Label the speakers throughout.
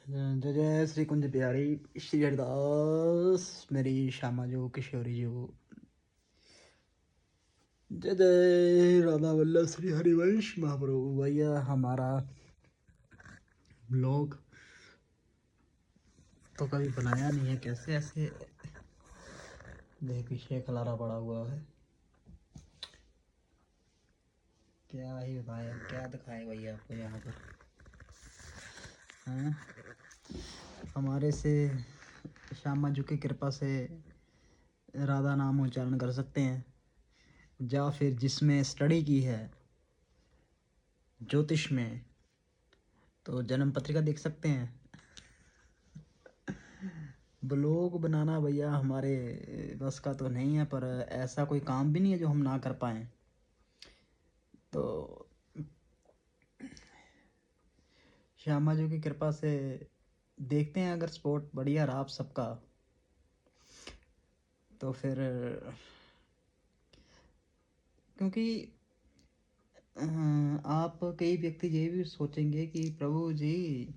Speaker 1: जय जय श्री कुंज बिहारी श्री हरिदास मेरी श्यामा जो किशोरी जो। जय जय राधा वल्लभ श्री हरिवंश महाप्रभु। भैया हमारा ब्लॉग तो कभी बनाया नहीं है, कैसे ऐसे देख पीछे खलारा पड़ा हुआ है। क्या ही बताया, क्या दिखाए भैया आपको यहाँ पर। हाँ, हमारे से श्यामा जी की कृपा से राधा नाम उच्चारण कर सकते हैं, या फिर जिसमें स्टडी की है ज्योतिष में तो जन्म पत्रिका देख सकते हैं। ब्लॉग बनाना भैया हमारे बस का तो नहीं है, पर ऐसा कोई काम भी नहीं है जो हम ना कर पाएँ। तो श्यामा जी की कृपा से देखते हैं, अगर सपोर्ट बढ़िया रहा आप सबका तो फिर, क्योंकि आप कई व्यक्ति ये भी सोचेंगे कि प्रभु जी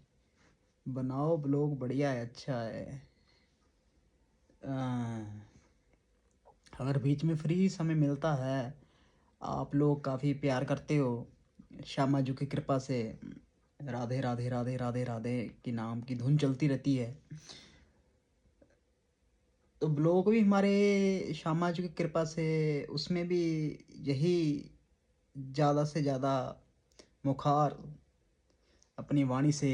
Speaker 1: बनाओ ब्लॉग, बढ़िया है, अच्छा है। अगर बीच में फ्री समय मिलता है, आप लोग काफ़ी प्यार करते हो श्यामा जी की कृपा से, राधे राधे राधे राधे राधे की नाम की धुन चलती रहती है, तो ब्लॉग भी हमारे श्यामा जी की कृपा से उसमें भी यही ज़्यादा से ज़्यादा मुखार अपनी वाणी से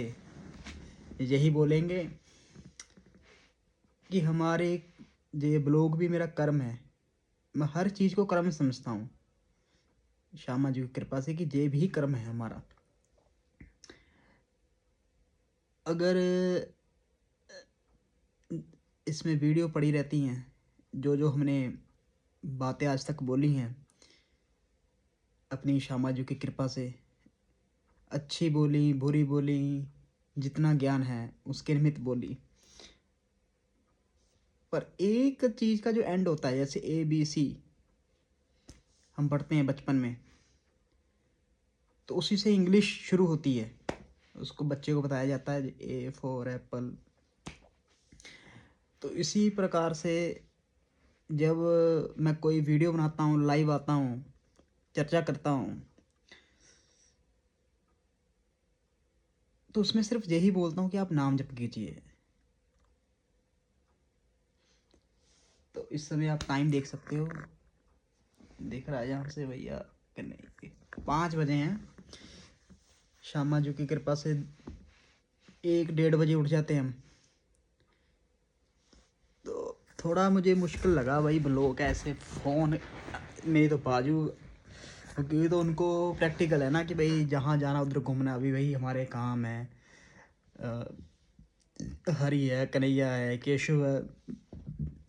Speaker 1: यही बोलेंगे कि हमारे ये ब्लॉग भी मेरा कर्म है। मैं हर चीज़ को कर्म समझता हूँ श्यामा जी की कृपा से, कि ये भी कर्म है हमारा। अगर इसमें वीडियो पड़ी रहती हैं, जो जो हमने बातें आज तक बोली हैं अपनी श्यामा जी की कृपा से, अच्छी बोली बुरी बोली, जितना ज्ञान है उसके निमित्त बोली, पर एक चीज़ का जो एंड होता है, जैसे ABC हम पढ़ते हैं बचपन में, तो उसी से इंग्लिश शुरू होती है। उसको बच्चे को बताया जाता है A फॉर एप्पल। तो इसी प्रकार से जब मैं कोई वीडियो बनाता हूँ, लाइव आता हूँ, चर्चा करता हूँ, तो उसमें सिर्फ यही बोलता हूँ कि आप नाम जप कीजिए। तो इस समय आप टाइम देख सकते हो, देख रहा है यहाँ से भैया कि नहीं, 5 बजे हैं। श्यामा जी की कृपा से 1-1:30 बजे उठ जाते हैं हम। तो थोड़ा मुझे मुश्किल लगा भाई ब्लॉग ऐसे, फ़ोन मेरी तो बाजू, क्योंकि तो उनको प्रैक्टिकल है ना कि भाई जहाँ जाना उधर घूमना, अभी वही हमारे काम है। हरि है, कन्हैया है, केशव है,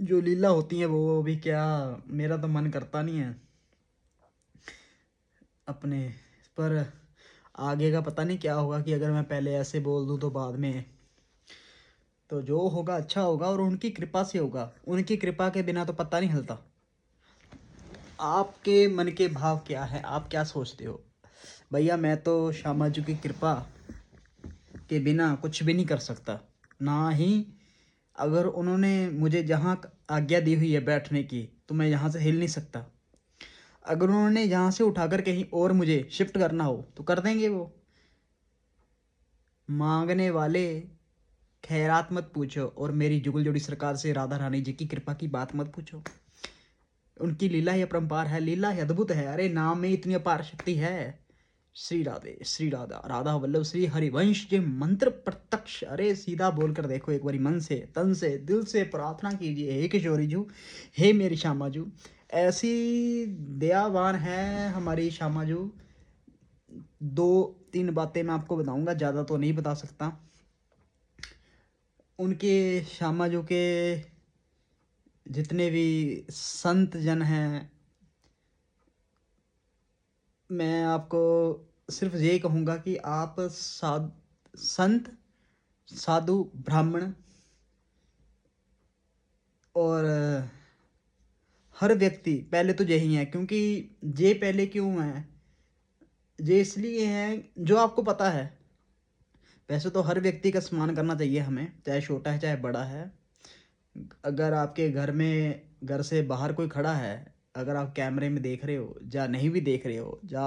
Speaker 1: जो लीला होती है वो भी क्या, मेरा तो मन करता नहीं है अपने, पर आगे का पता नहीं क्या होगा, कि अगर मैं पहले ऐसे बोल दूँ तो बाद में तो जो होगा अच्छा होगा, और उनकी कृपा से होगा। उनकी कृपा के बिना तो पता नहीं हिलता। आपके मन के भाव क्या है, आप क्या सोचते हो भैया? मैं तो श्यामा जी की कृपा के बिना कुछ भी नहीं कर सकता, ना ही अगर उन्होंने मुझे जहाँ आज्ञा दी हुई है बैठने की, तो मैं यहाँ से हिल नहीं सकता। अगर उन्होंने यहाँ से उठाकर कहीं और मुझे शिफ्ट करना हो तो कर देंगे वो। मांगने वाले खैरात मत पूछो, और मेरी जुगल जोड़ी सरकार से राधा रानी जी की कृपा की बात मत पूछो। उनकी लीला ही अपरंपार है, लीला ही अद्भुत है। अरे नाम में इतनी अपार शक्ति है। श्री राधे श्री राधा राधा वल्लभ श्री हरिवंश, ये मंत्र प्रत्यक्ष, अरे सीधा बोलकर देखो एक बारी, मन से तन से दिल से प्रार्थना कीजिए, हे किशोरी जू, हे मेरी श्यामा जू। ऐसी दयावान है हमारी श्यामा जू। 2-3 बातें मैं आपको बताऊंगा, ज़्यादा तो नहीं बता सकता। उनके श्यामा जू के जितने भी संत जन हैं, मैं आपको सिर्फ ये कहूँगा कि आप संत, साधु, ब्राह्मण और हर व्यक्ति पहले तो यही है। क्योंकि ये पहले क्यों है, ये इसलिए हैं जो आपको पता है। वैसे तो हर व्यक्ति का सम्मान करना चाहिए हमें, चाहे छोटा है चाहे बड़ा है। अगर आपके घर से बाहर कोई खड़ा है, अगर आप कैमरे में देख रहे हो या नहीं भी देख रहे हो, या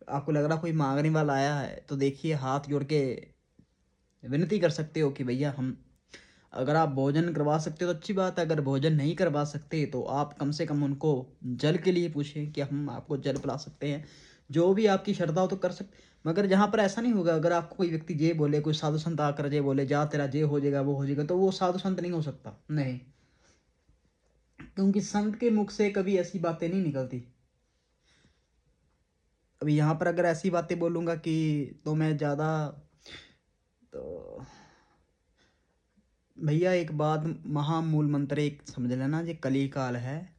Speaker 1: आपको लग रहा कोई मांगने वाला आया है, तो देखिए हाथ जोड़ के विनती कर सकते हो कि भैया हम, अगर आप भोजन करवा सकते हो तो अच्छी बात है, अगर भोजन नहीं करवा सकते तो आप कम से कम उनको जल के लिए पूछें कि हम आपको जल पिला सकते हैं। जो भी आपकी श्रद्धा हो तो कर सकते, मगर जहाँ पर ऐसा नहीं होगा, अगर आपको कोई व्यक्ति ये बोले, कोई साधु संत आकर ये बोले जा तेरा ये हो जाएगा वो हो जाएगा, तो वो साधु संत नहीं हो सकता, नहीं। क्योंकि संत के मुख से कभी ऐसी बातें नहीं निकलती। अभी यहाँ पर अगर ऐसी बातें बोलूँगा कि तो मैं ज़्यादा, तो भैया एक बात, महामूल मंत्र एक समझ लेना, ये कली काल है,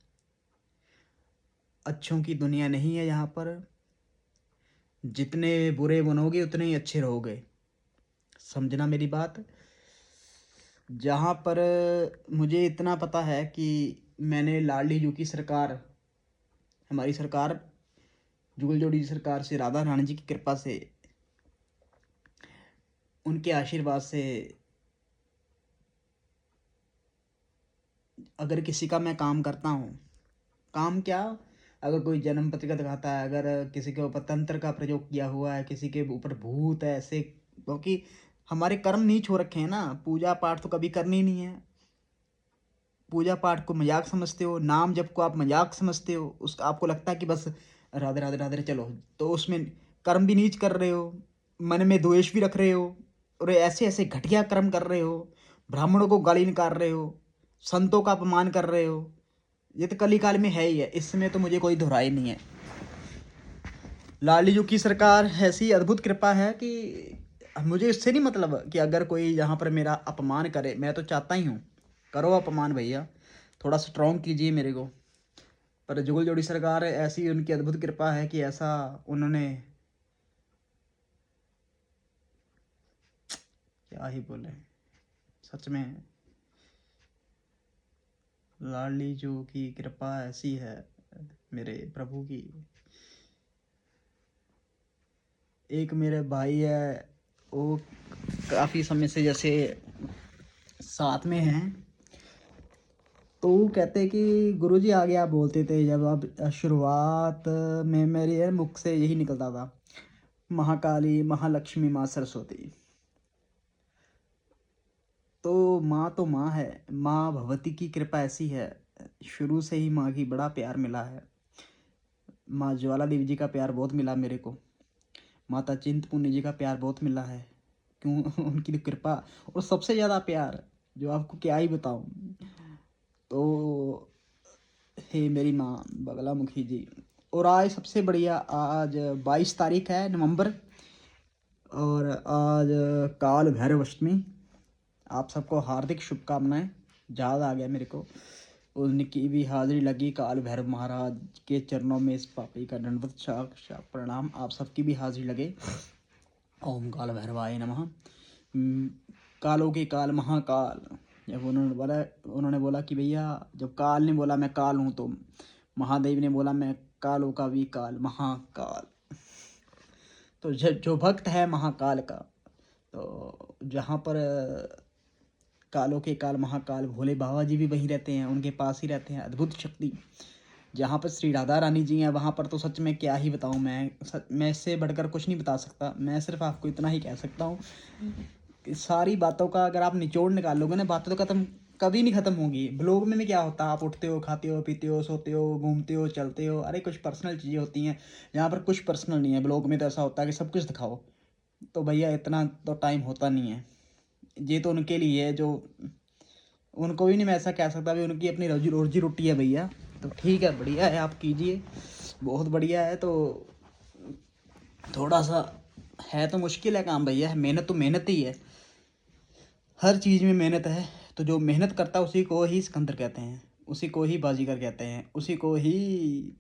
Speaker 1: अच्छों की दुनिया नहीं है यहाँ पर। जितने बुरे बनोगे उतने ही अच्छे रहोगे, समझना मेरी बात। जहाँ पर मुझे इतना पता है कि मैंने लाडली जू की सरकार, हमारी सरकार, जुगल जोड़ी सरकार से, राधा रानी जी की कृपा से, उनके आशीर्वाद से, अगर किसी का मैं काम करता हूँ, काम क्या, अगर कोई जन्म पत्रिका दिखाता है, अगर किसी के ऊपर तंत्र का प्रयोग किया हुआ है, किसी के ऊपर भूत है ऐसे, क्योंकि हमारे कर्म नीच हो रखे हैं ना, पूजा पाठ तो कभी करनी नहीं है। पूजा पाठ को मजाक समझते हो, नाम जप को आप मजाक समझते हो, उस आपको लगता है कि बस राधे राधे राधे चलो, तो उसमें कर्म भी नीच कर रहे हो, मन में द्वेष भी रख रहे हो, और ऐसे ऐसे घटिया कर्म कर रहे हो, ब्राह्मणों को गाली निकाल रहे हो, संतों का अपमान कर रहे हो। ये तो कली काल में है ही है, इसमें तो मुझे कोई दोहराई नहीं है। लाली जू की सरकार ऐसी अद्भुत कृपा है कि मुझे इससे नहीं मतलब कि अगर कोई यहाँ पर मेरा अपमान करे, मैं तो चाहता ही हूँ करो अपमान भैया, थोड़ा स्ट्रॉन्ग कीजिए मेरे को। पर जुगल जोड़ी सरकार ऐसी, उनकी अद्भुत कृपा है कि ऐसा उन्होंने, क्या ही बोले, सच में लाली जू की कृपा ऐसी है मेरे प्रभु की। एक मेरे भाई है, वो काफ़ी समय से जैसे साथ में हैं, तो वो कहते कि गुरुजी आगे आप बोलते थे, जब आप शुरुआत में मेरे मुख से यही निकलता था, महाकाली, महालक्ष्मी, माँ सरस्वती। तो माँ है, माँ भगवती की कृपा ऐसी है, शुरू से ही माँ की बड़ा प्यार मिला है। माँ ज्वाला देवी जी का प्यार बहुत मिला मेरे को, माता चिंतपूर्णी जी का प्यार बहुत मिला है, क्यों उनकी तो कृपा। और सबसे ज़्यादा प्यार जो आपको क्या ही बताऊँ, तो हे मेरी माँ बगला मुखी जी। और आज सबसे बढ़िया, आज 22 तारीख है नवंबर, और आज काल भैरव अष्टमी। आप सबको हार्दिक शुभकामनाएं। याद आ गया मेरे को, उनकी भी हाजिरी लगी, काल भैरव महाराज के चरणों में इस पापी का दंडवत साक्षात प्रणाम। आप सबकी भी हाजिरी लगे। ओम काल भैरवाय नमः। कालों के काल महाकाल। जब उन्होंने बोला कि भैया, जब काल ने बोला मैं काल हूँ, तो महादेव ने बोला मैं कालों का भी काल, महाकाल। तो जो भक्त है महाकाल का, तो जहाँ पर कालों के काल महाकाल भोले बाबा जी भी वहीं रहते हैं, उनके पास ही रहते हैं, अद्भुत शक्ति। जहाँ पर श्री राधा रानी जी हैं, वहाँ पर तो सच में क्या ही बताऊँ मैं इससे बढ़कर कुछ नहीं बता सकता। मैं सिर्फ आपको इतना ही कह सकता हूँ कि सारी बातों का अगर आप निचोड़ निकालोगे ना, बातें तो खत्म कभी नहीं खत्म होगी। ब्लॉग में क्या होता है, आप उठते हो, खाते हो, पीते हो, सोते हो, घूमते हो, चलते हो, अरे कुछ पर्सनल चीज़ें होती हैं। यहाँ पर कुछ पर्सनल नहीं है, ब्लॉग में तो ऐसा होता है कि सब कुछ दिखाओ, तो भैया इतना तो टाइम होता नहीं है। ये तो उनके लिए है, जो उनको भी नहीं मैं ऐसा कह सकता भी, उनकी अपनी रोजी रोजी रोटी है भैया। तो ठीक है, बढ़िया है, आप कीजिए, बहुत बढ़िया है। तो थोड़ा सा है तो मुश्किल है काम भैया, मेहनत तो मेहनत ही है, हर चीज़ में मेहनत है। तो जो मेहनत करता है उसी को ही सिकंदर कहते हैं, उसी को ही बाजीगर कहते हैं, उसी को ही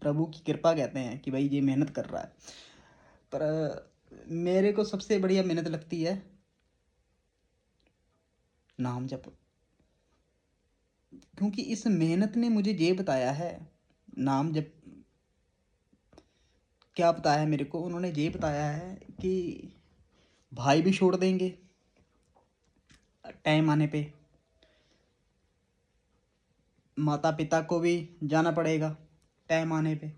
Speaker 1: प्रभु की कृपा कहते हैं कि भाई ये मेहनत कर रहा है। पर मेरे को सबसे बढ़िया मेहनत लगती है नाम जप, क्योंकि इस मेहनत ने मुझे ये बताया है, नाम जप क्या बताया है मेरे को, उन्होंने ये बताया है कि भाई भी छोड़ देंगे टाइम आने पे, माता पिता को भी जाना पड़ेगा टाइम आने पे,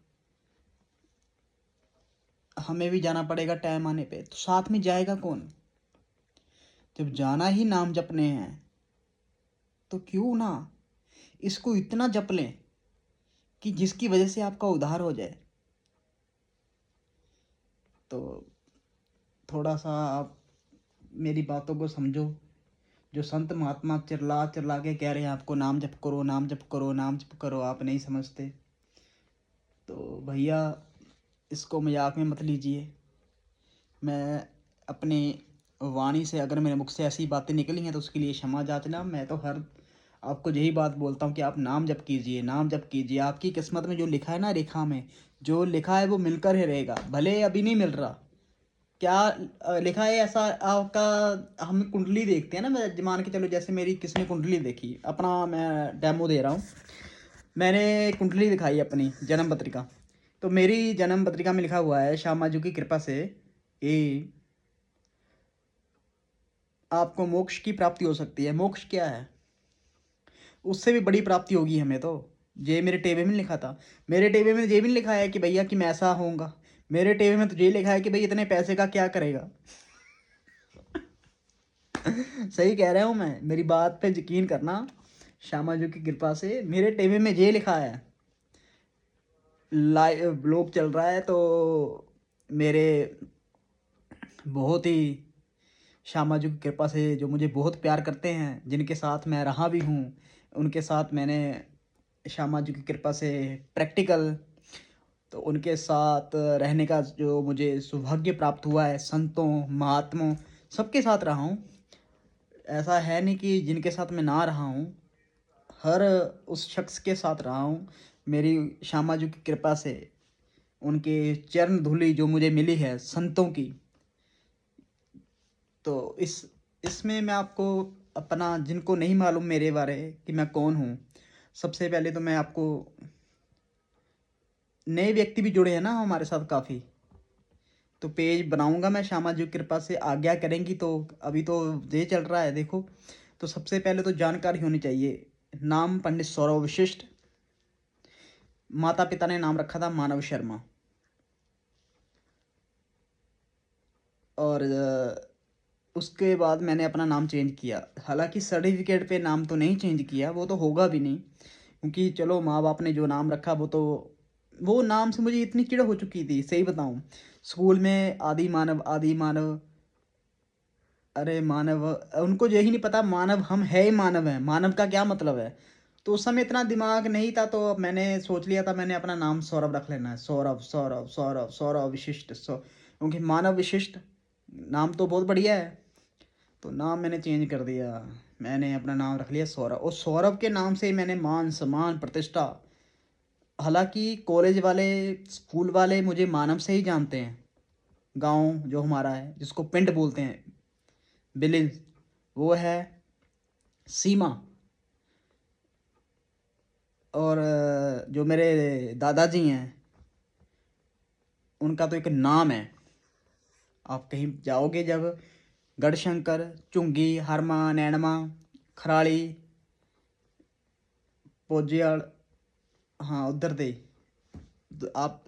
Speaker 1: हमें भी जाना पड़ेगा टाइम आने पे, तो साथ में जाएगा कौन? जब जाना ही नाम जपने हैं तो क्यों ना इसको इतना जप लें कि जिसकी वजह से आपका उद्धार हो जाए। तो थोड़ा सा आप मेरी बातों को समझो। जो संत महात्मा चिल्ला चिल्ला के कह रहे हैं आपको नाम जप करो, नाम जप करो, नाम जप करो, आप नहीं समझते तो भैया इसको मजाक में मत लीजिए। मैं अपनी वाणी से अगर मेरे मुख से ऐसी बातें निकली हैं तो उसके लिए क्षमा जाचना। मैं तो हर आपको यही बात बोलता हूँ कि आप नाम जप कीजिए, नाम जप कीजिए। आपकी किस्मत में जो लिखा है ना, रेखा में जो लिखा है वो मिलकर ही रहेगा, भले अभी नहीं मिल रहा। क्या लिखा है ऐसा आपका? हम कुंडली देखते हैं ना, मैं मान के चलो जैसे मेरी किसने कुंडली देखी, अपना मैं डेमो दे रहा हूँ। मैंने कुंडली दिखाई अपनी जन्म पत्रिका, तो मेरी जन्म पत्रिका में लिखा हुआ है श्यामा जी की कृपा से कि आपको मोक्ष की प्राप्ति हो सकती है। मोक्ष क्या है? उससे भी बड़ी प्राप्ति होगी हमें तो। ये मेरे टेबे में लिखा था। मेरे टेबे में ये भी नहीं लिखा है कि भैया कि मैं ऐसा होऊंगा। मेरे टेबे में तो ये लिखा है कि भाई इतने पैसे का क्या करेगा। सही कह रहा हूँ मैं, मेरी बात पे यकीन करना। श्यामा जी की कृपा से मेरे टेबे में ये लिखा है। लाइव ब्लॉग चल रहा है तो मेरे बहुत ही श्यामा जी की कृपा से जो मुझे बहुत प्यार करते हैं, जिनके साथ मैं रहा भी हूँ, उनके साथ मैंने श्यामा जी की कृपा से प्रैक्टिकल, तो उनके साथ रहने का जो मुझे सौभाग्य प्राप्त हुआ है, संतों महात्माओं सबके साथ रहा हूँ। ऐसा है नहीं कि जिनके साथ मैं ना रहा हूँ, हर उस शख्स के साथ रहा हूँ। मेरी श्यामा जी की कृपा से उनके चरण धूलि जो मुझे मिली है संतों की, तो इसमें मैं आपको अपना, जिनको नहीं मालूम मेरे बारे कि मैं कौन हूँ, सबसे पहले तो मैं आपको, नए व्यक्ति भी जुड़े हैं ना हमारे साथ काफ़ी, तो पेज बनाऊंगा मैं श्यामा जी की कृपा से, आज्ञा करेंगी तो। अभी तो ये चल रहा है देखो। तो सबसे पहले तो जानकारी होनी चाहिए। नाम पंडित सौरव वशिष्ठ, माता पिता ने नाम रखा था मानव शर्मा। और उसके बाद मैंने अपना नाम चेंज किया। हालांकि सर्टिफिकेट पे नाम तो नहीं चेंज किया, वो तो होगा भी नहीं, क्योंकि चलो माँ बाप ने जो नाम रखा वो तो, वो नाम से मुझे इतनी चिढ़ हो चुकी थी सही बताऊं। स्कूल में आदि मानव, आदि मानव, अरे मानव, उनको यही नहीं पता मानव हम है ही मानव है, मानव का क्या मतलब है। तो उस समय इतना दिमाग नहीं था, तो मैंने सोच लिया था मैंने अपना नाम सौरभ रख लेना है। सौरभ सौरभ सौरभ सौरभ विशिष्ट, क्योंकि मानव विशिष्ट नाम तो बहुत बढ़िया है। तो नाम मैंने चेंज कर दिया। मैंने अपना नाम रख लिया सौरभ, और सौरभ के नाम से ही मैंने मान सम्मान प्रतिष्ठा। हालांकि कॉलेज वाले, स्कूल वाले मुझे मानव से ही जानते हैं। गांव जो हमारा है जिसको पिंड बोलते हैं, बिलिन, वो है सीमा। और जो मेरे दादाजी हैं उनका तो एक नाम है। आप कहीं जाओगे जब, गढ़शंकर, चुंगी, हरमा, नैनमा, खराली, पोजियाड़, हाँ उधर दे। तो आप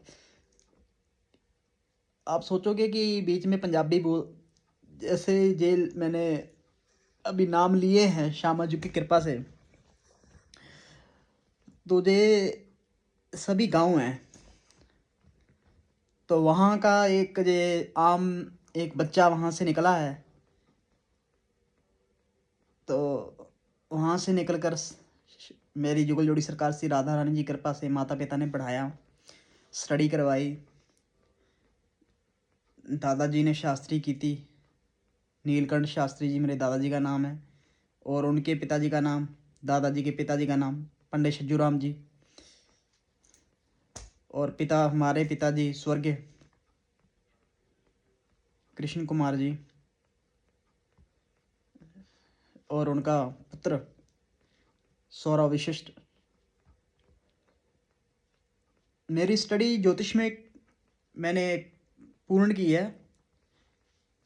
Speaker 1: सोचोगे कि बीच में पंजाबी बोल, जैसे जेल मैंने अभी नाम लिए हैं श्यामा जी की कृपा से, तो ये सभी गांव हैं। तो वहाँ का एक ये आम एक बच्चा वहाँ से निकला है, तो वहाँ से निकल कर मेरी जुगल जोड़ी सरकार श्री राधा रानी जी की कृपा से माता पिता ने पढ़ाया, स्टडी करवाई। दादाजी ने शास्त्री की थी, नीलकंठ शास्त्री जी मेरे दादाजी का नाम है। और उनके पिताजी का नाम, दादाजी के पिताजी का नाम पंडित छज्जू राम जी। और पिता, हमारे पिताजी स्वर्गीय कृष्ण कुमार जी। और उनका पुत्र सौरव विशिष्ट। मेरी स्टडी ज्योतिष में मैंने पूर्ण की है।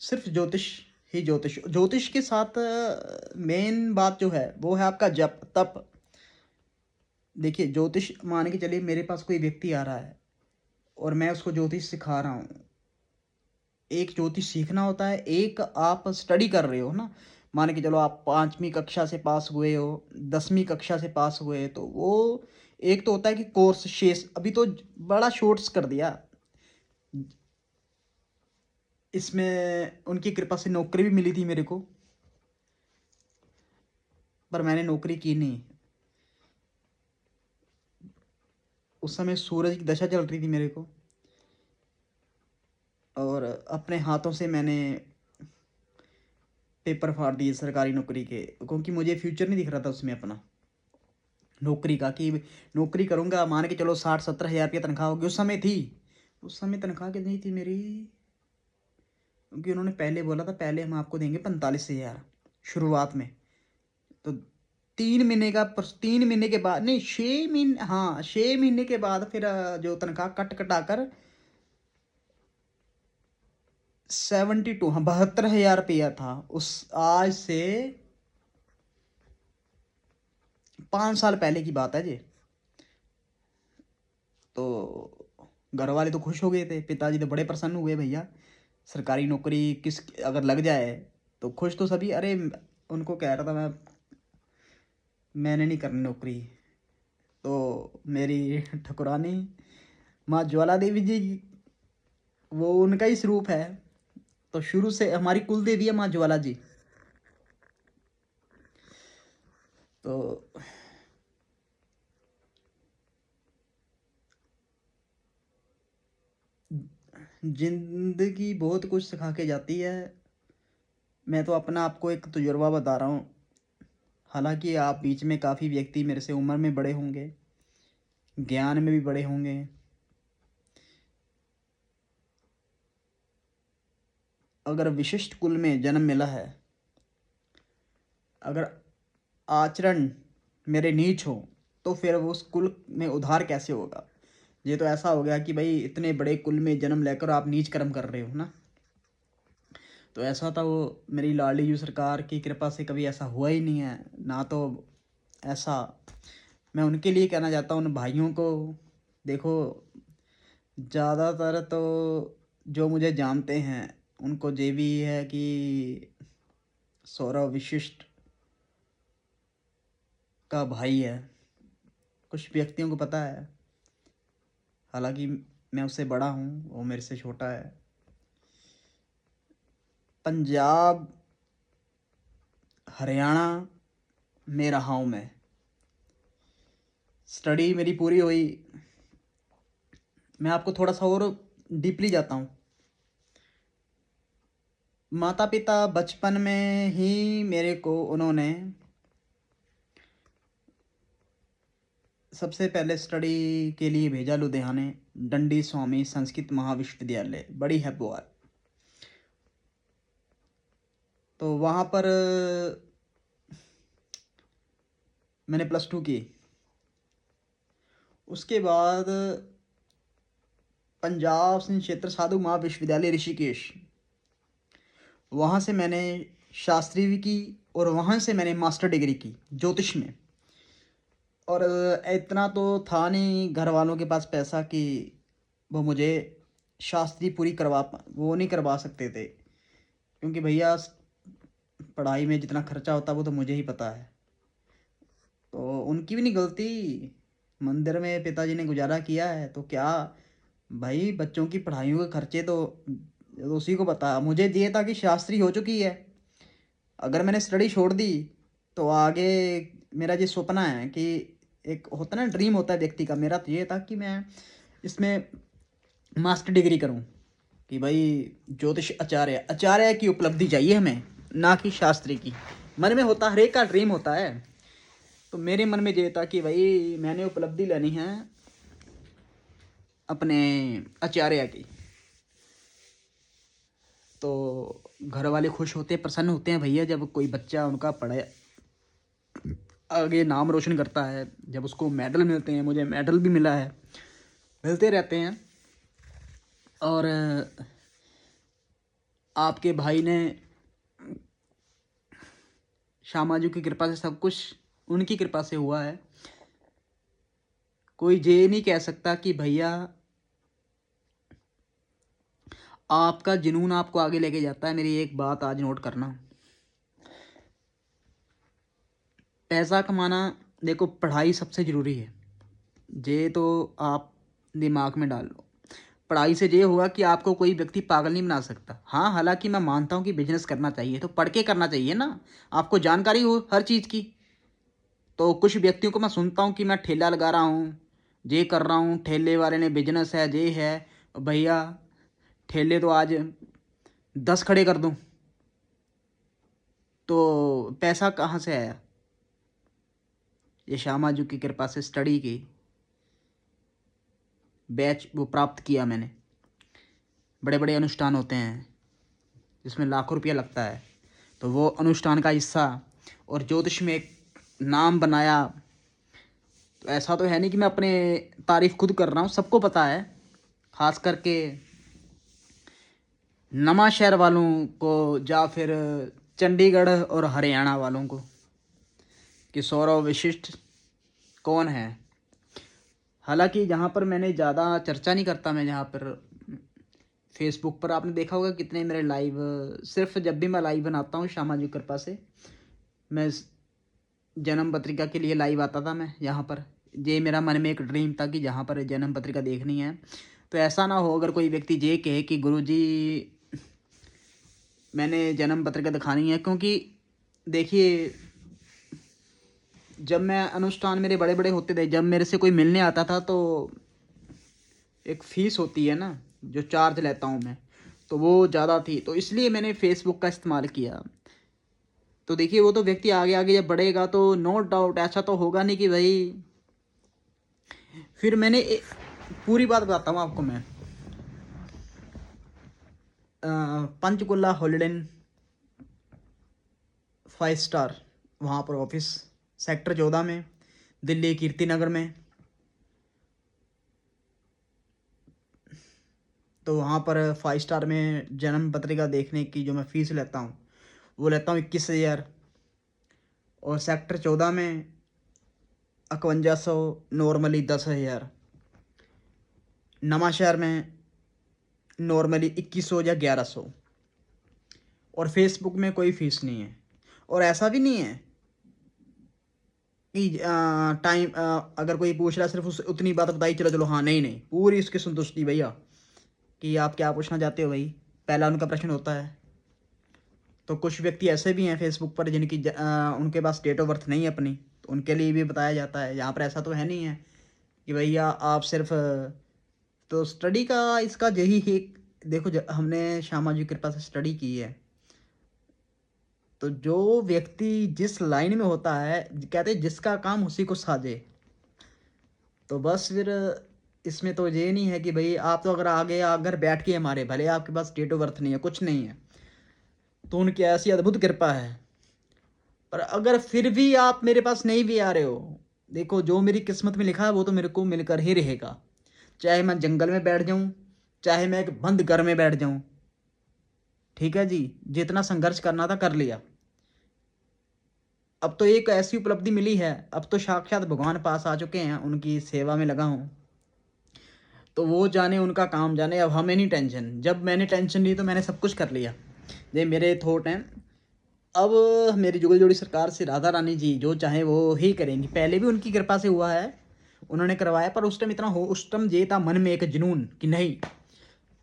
Speaker 1: सिर्फ ज्योतिष ही ज्योतिष। ज्योतिष के साथ मेन बात जो है वो है आपका जप तप। देखिए ज्योतिष, मान के चलिए मेरे पास कोई व्यक्ति आ रहा है और मैं उसको ज्योतिष सिखा रहा हूँ। एक ज्योतिष सीखना होता है, एक आप स्टडी कर रहे हो ना। मान के चलो आप 5वीं कक्षा से पास हुए हो, 10वीं कक्षा से पास हुए, तो वो एक तो होता है कि कोर्स शेष, अभी तो बड़ा शॉर्ट्स कर दिया। इसमें उनकी कृपा से नौकरी भी मिली थी मेरे को, पर मैंने नौकरी की नहीं। उस समय सूरज की दशा चल रही थी मेरे को, और अपने हाथों से मैंने पेपर फाड़ दिए सरकारी नौकरी के, क्योंकि मुझे फ्यूचर नहीं दिख रहा था उसमें अपना नौकरी का, कि नौकरी करूँगा। मान के चलो 60-70 हज़ार रुपये तनख्वाह होगी, उस समय थी। उस समय तनख्वाह कितनी थी मेरी, क्योंकि उन्होंने पहले बोला था पहले हम आपको देंगे 45 हज़ार शुरुआत में। तो 3 महीने का, 3 महीने के बाद नहीं, 6 महीने, हाँ 6 महीने के बाद फिर जो तनख्वाह कट कटा कर 72, हाँ 72 हज़ार रुपया था। उस आज से 5 साल पहले की बात है जी। तो घर वाले तो खुश हो गए थे, पिताजी तो बड़े प्रसन्न हुए, भैया सरकारी नौकरी किस अगर लग जाए तो खुश तो सभी। अरे उनको कह रहा था मैंने नहीं करनी नौकरी। तो मेरी ठकुरानी माँ ज्वाला देवी जी, वो उनका ही स्वरूप है। तो शुरू से हमारी कुल देवी है माँ ज्वाला जी। तो जिंदगी बहुत कुछ सिखा के जाती है। मैं तो अपना आपको एक तजुर्बा बता रहा हूँ। हालांकि आप बीच में काफ़ी व्यक्ति मेरे से उम्र में बड़े होंगे, ज्ञान में भी बड़े होंगे। अगर विशिष्ट कुल में जन्म मिला है, अगर आचरण मेरे नीच हो, तो फिर वो उस कुल में उद्धार कैसे होगा। ये तो ऐसा हो गया कि भाई इतने बड़े कुल में जन्म लेकर आप नीच कर्म कर रहे हो ना। तो ऐसा था, वो मेरी लाडली जी सरकार की कृपा से कभी ऐसा हुआ ही नहीं है ना। तो ऐसा मैं उनके लिए कहना चाहता हूँ उन भाइयों को। देखो ज़्यादातर तो जो मुझे जानते हैं उनको ये भी है कि सौरव विशिष्ट का भाई है। कुछ व्यक्तियों को पता है, हालांकि मैं उससे बड़ा हूँ, वो मेरे से छोटा है। पंजाब हरियाणा में रहा हूँ मैं, स्टडी मेरी पूरी हुई। मैं आपको थोड़ा सा और डीपली जाता हूँ। माता पिता बचपन में ही मेरे को उन्होंने सबसे पहले स्टडी के लिए भेजा लुधियाने, डंडी स्वामी संस्कृत महाविश्वविद्यालय, बड़ी हैबुआर। तो वहाँ पर मैंने +2 की। उसके बाद पंजाब सिंह क्षेत्र साधु महाविश्वविद्यालय ऋषिकेश, वहाँ से मैंने शास्त्री भी की, और वहाँ से मैंने मास्टर डिग्री की ज्योतिष में। और इतना तो था नहीं घर वालों के पास पैसा कि वो मुझे शास्त्री पूरी वो नहीं करवा सकते थे, क्योंकि भैया पढ़ाई में जितना खर्चा होता है वो तो मुझे ही पता है। तो उनकी भी नहीं गलती, मंदिर में पिताजी ने गुजारा किया है तो क्या, भाई बच्चों की पढ़ाइयों के खर्चे तो उसी को पता। मुझे ये था कि शास्त्री हो चुकी है, अगर मैंने स्टडी छोड़ दी तो आगे मेरा ये सपना है कि एक होता ना ड्रीम होता है व्यक्ति का, मेरा तो ये था कि मैं इसमें मास्टर डिग्री करूं, कि भाई ज्योतिष आचार्य, आचार्य की उपलब्धि चाहिए हमें, ना कि शास्त्री की। मन में होता, हर एक का ड्रीम होता है। तो मेरे मन में ये था कि भाई मैंने उपलब्धि लेनी है अपने आचार्य की। तो घर वाले खुश होते हैं, प्रसन्न होते हैं भैया, जब कोई बच्चा उनका पढ़े आगे नाम रोशन करता है, जब उसको मेडल मिलते हैं। मुझे मेडल भी मिला है, मिलते रहते हैं। और आपके भाई ने श्यामा जी की कृपा से सब कुछ उनकी कृपा से हुआ है। कोई ये नहीं कह सकता कि भैया आपका जुनून आपको आगे लेके जाता है। मेरी एक बात आज नोट करना, पैसा कमाना, देखो पढ़ाई सबसे ज़रूरी है, ये तो आप दिमाग में डाल लो। पढ़ाई से ये होगा कि आपको कोई व्यक्ति पागल नहीं बना सकता। हाँ, हालांकि मैं मानता हूँ कि बिजनेस करना चाहिए तो पढ़ के करना चाहिए ना, आपको जानकारी हो हर चीज़ की। तो कुछ व्यक्तियों को मैं सुनता हूँ कि मैं ठेला लगा रहा हूँ, ये कर रहा हूँ, ठेले वाले ने बिजनेस है, ये है। भैया ठेले तो आज 10 खड़े कर दूँ तो पैसा कहाँ से आया? ये श्यामा जी की कृपा से स्टडी की बैच वो प्राप्त किया मैंने। बड़े बड़े अनुष्ठान होते हैं जिसमें लाखों रुपया लगता है, तो वो अनुष्ठान का हिस्सा और ज्योतिष में एक नाम बनाया। तो ऐसा तो है नहीं कि मैं अपने तारीफ खुद कर रहा हूँ, सबको पता है, खास करके नवा शहर वालों को या फिर चंडीगढ़ और हरियाणा वालों को कि सौरव विशिष्ट कौन है। हालांकि जहाँ पर मैंने ज़्यादा चर्चा नहीं करता, मैं जहाँ पर फेसबुक पर आपने देखा होगा कितने मेरे लाइव, सिर्फ जब भी मैं लाइव बनाता हूँ श्यामा जी की कृपा से, मैं जन्म पत्रिका के लिए लाइव आता था। मैं यहाँ पर ये मेरा मन में एक ड्रीम था कि जहाँ पर जन्म पत्रिका देखनी है तो ऐसा ना हो अगर कोई व्यक्ति ये कहे कि गुरुजी मैंने जन्म पत्रिका दिखानी है। क्योंकि देखिए जब मैं अनुष्ठान मेरे बड़े बड़े होते थे, जब मेरे से कोई मिलने आता था तो एक फ़ीस होती है ना जो चार्ज लेता हूँ मैं, तो वो ज़्यादा थी, तो इसलिए मैंने फ़ेसबुक का इस्तेमाल किया। तो देखिए वो तो व्यक्ति आगे आगे जब बढ़ेगा तो नो डाउट ऐसा तो होगा नहीं कि भाई। फिर मैंने पूरी बात बताता हूँ आपको मैं। पंचकुला हॉलिडे इन 5 स्टार, वहाँ पर ऑफिस सेक्टर 14 में, दिल्ली कीर्ति नगर में। तो वहाँ पर 5 स्टार में जन्म पत्रिका देखने की जो मैं फ़ीस लेता हूँ वो लेता हूँ 21,000, और सेक्टर 14 में 5100, नॉर्मली 10,000। नवा शहर में नॉर्मली 2100 या 1100। और फेसबुक में कोई फ़ीस नहीं है। और ऐसा भी नहीं है कि टाइम अगर कोई पूछ रहा है सिर्फ उस उतनी बात बताई चलो चलो, हाँ नहीं नहीं, पूरी उसकी संतुष्टि भैया कि आप क्या पूछना चाहते हो भाई, पहला उनका प्रश्न होता है। तो कुछ व्यक्ति ऐसे भी हैं फेसबुक पर जिनकी उनके पास डेट ऑफ बर्थ नहीं है अपनी, तो उनके लिए भी बताया जाता है। यहाँ पर ऐसा तो है नहीं है कि भैया आप सिर्फ तो स्टडी का इसका यही एक देखो, हमने श्यामा जी की कृपा से स्टडी की है। तो जो व्यक्ति जिस लाइन में होता है, कहते हैं जिसका काम उसी को साजे। तो बस फिर इसमें तो ये नहीं है कि भाई आप तो अगर आगे अगर बैठ के हमारे, भले आपके पास डेट ऑफ बर्थ नहीं है, कुछ नहीं है, तो उनकी ऐसी अद्भुत कृपा है। पर अगर फिर भी आप मेरे पास नहीं भी आ रहे हो, देखो जो मेरी किस्मत में लिखा है वो तो मेरे को मिलकर ही रहेगा। चाहे मैं जंगल में बैठ जाऊं, चाहे मैं एक बंद घर में बैठ जाऊं, ठीक है जी, जितना संघर्ष करना था कर लिया। अब तो एक ऐसी उपलब्धि मिली है, अब तो साक्षात भगवान पास आ चुके हैं, उनकी सेवा में लगा हूँ। तो वो जाने, उनका काम जाने, अब हमें नहीं टेंशन। जब मैंने टेंशन ली तो मैंने सब कुछ कर लिया। ये मेरे थॉट हैं। अब मेरी जुगल जोड़ी सरकार से राधा रानी जी जो चाहे वो ही करेंगी। पहले भी उनकी कृपा से हुआ है, उन्होंने करवाया, पर उस टाइम इतना हो, उस टाइम ये था मन में एक जुनून कि नहीं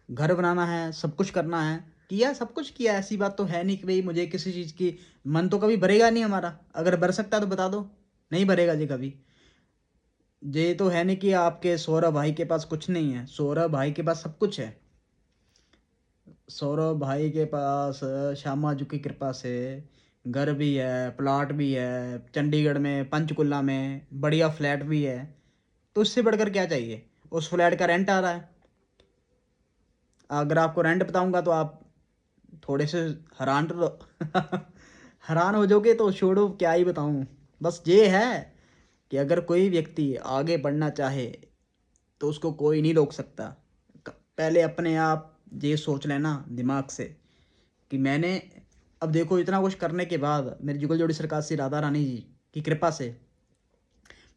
Speaker 1: घर बनाना है, सब कुछ करना है, किया, सब कुछ किया। ऐसी बात तो है नहीं कि भाई मुझे किसी चीज़ की मन तो कभी भरेगा नहीं हमारा। अगर भर सकता है तो बता दो, नहीं भरेगा जी कभी। ये तो है नहीं कि आपके सौरभ भाई के पास कुछ नहीं है, सौरभ भाई के पास सब कुछ है। सौरभ भाई के पास श्यामा जी की कृपा से घर भी है, प्लाट भी है, चंडीगढ़ में पंचकुला में बढ़िया फ्लैट भी है। तो उससे बढ़कर क्या चाहिए? उस फ्लैट का रेंट आ रहा है। अगर आपको रेंट बताऊंगा तो आप थोड़े से हैरान हैरान हो जाओगे, तो छोड़ो क्या ही बताऊं। बस ये है कि अगर कोई व्यक्ति आगे बढ़ना चाहे तो उसको कोई नहीं रोक सकता। पहले अपने आप ये सोच लेना दिमाग से कि मैंने अब देखो इतना कुछ करने के बाद मेरी जुगल जोड़ी सरकार से राधा रानी जी की कृपा से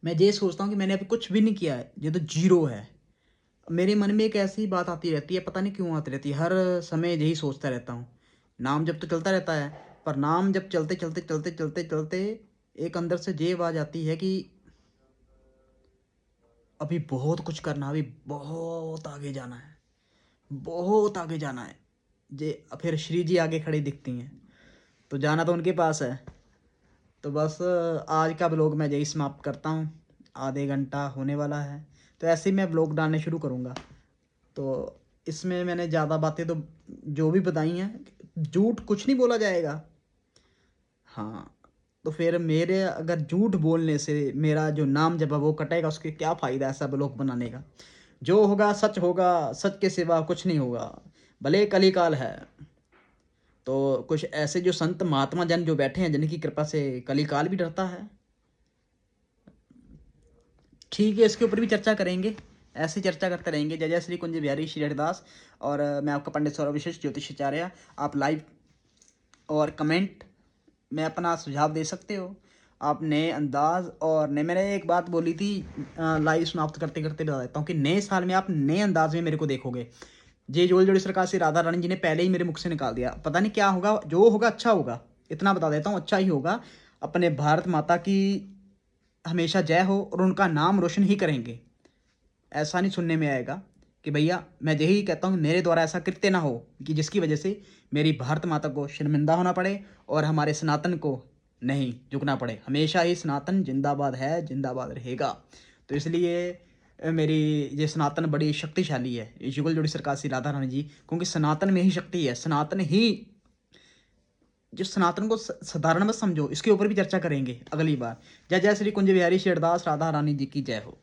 Speaker 1: मैं ये सोचता हूँ कि मैंने अभी कुछ भी नहीं किया है, ये तो जीरो है। मेरे मन में एक ऐसी बात आती रहती है, पता नहीं क्यों आती रहती है, हर समय यही सोचता रहता हूँ। नाम जब तो चलता रहता है, पर नाम जब चलते चलते चलते चलते चलते एक अंदर से ये आवाज़ आती है कि अभी बहुत कुछ करना, अभी बहुत आगे जाना है, बहुत आगे जाना है। जे फिर श्री जी आगे खड़ी दिखती हैं, तो जाना तो उनके पास है। तो बस आज का ब्लॉग मैं यही समाप्त करता हूँ, आधे घंटा होने वाला है। तो ऐसे ही मैं ब्लॉग डालने शुरू करूँगा। तो इसमें मैंने ज़्यादा बातें तो जो भी बताई हैं, झूठ कुछ नहीं बोला जाएगा। हाँ, तो फिर मेरे अगर झूठ बोलने से मेरा जो नाम जब है वो कटेगा, उसके क्या फ़ायदा ऐसा ब्लॉग बनाने का। जो होगा सच होगा, सच के सिवा कुछ नहीं होगा, भले कलिकाल है। तो कुछ ऐसे जो संत महात्मा जन जो बैठे हैं, जिनकी कृपा से कलिकाल भी डरता है। ठीक है, इसके ऊपर भी चर्चा करेंगे, ऐसी चर्चा करते रहेंगे। जय जय श्री कुंज बिहारी श्री हरिदास। और मैं आपका पंडित सौरभ विशेष ज्योतिषाचार्य। आप लाइव और कमेंट में अपना सुझाव दे सकते हो, आप नए अंदाज और नए, मैंने एक बात बोली थी लाइव समाप्त करते करते बता देता हूँ कि नए साल में आप नए अंदाज में मेरे को देखोगे। जे जोड़ी जोड़ी सरकार से राधा रानी जी ने पहले ही मेरे मुख से निकाल दिया, पता नहीं क्या होगा, जो होगा अच्छा होगा, इतना बता देता हूँ, अच्छा ही होगा। अपने भारत माता की हमेशा जय हो और उनका नाम रोशन ही करेंगे। ऐसा नहीं सुनने में आएगा कि भैया, मैं यही कहता हूँ मेरे द्वारा ऐसा कृत्य ना हो कि जिसकी वजह से मेरी भारत माता को शर्मिंदा होना पड़े और हमारे सनातन को नहीं झुकना पड़े। हमेशा ही सनातन जिंदाबाद है, जिंदाबाद रहेगा। तो इसलिए मेरी ये सनातन बड़ी शक्तिशाली है, ये जुगल जोड़ी सरकार श्री राधा रानी जी, क्योंकि सनातन में ही शक्ति है। सनातन ही, जो सनातन को साधारण मत समझो, इसके ऊपर भी चर्चा करेंगे अगली बार। जय जय श्री कुंज बिहारी श्री हरदास, राधा रानी जी की जय हो।